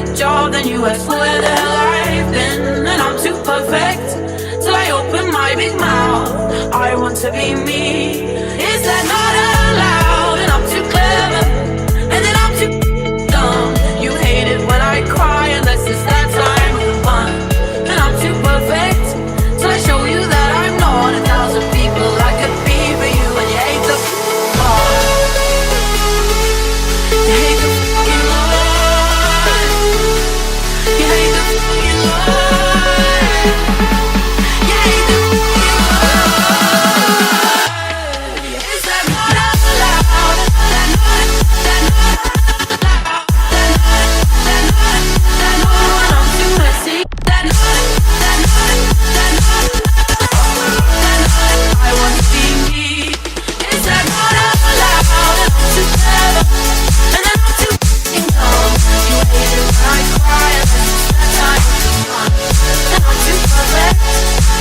a job, then you ask where the hell I've been. And I'm too perfect till I open my big mouth. I want to be me. Is that not allowed? And I'm too clever, and then I'm too dumb. You hate it when I cry unless it's that time of the month. And I'm too perfect till I show you that I'm not 1,000 people I could be for you. And you hate the you hate the fucking life. You hate the fucking life. You hate the fucking life. Is that not allowed? That not when I'm too messy. That not I want to be me. Is that not allowed? And I'm too clever, and then I'm too fucking dumb. You hate it when I cry, and then it's that time of the month. And I'm too perfect,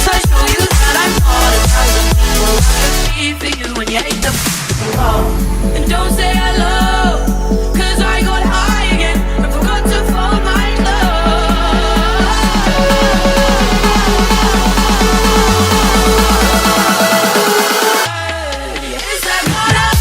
so I show you that I'm not 1,000 people I could be for you. And you hate the fucking love. And don't say hello, 'cause I got high again and forgot to fold my clothes. Is that not allowed?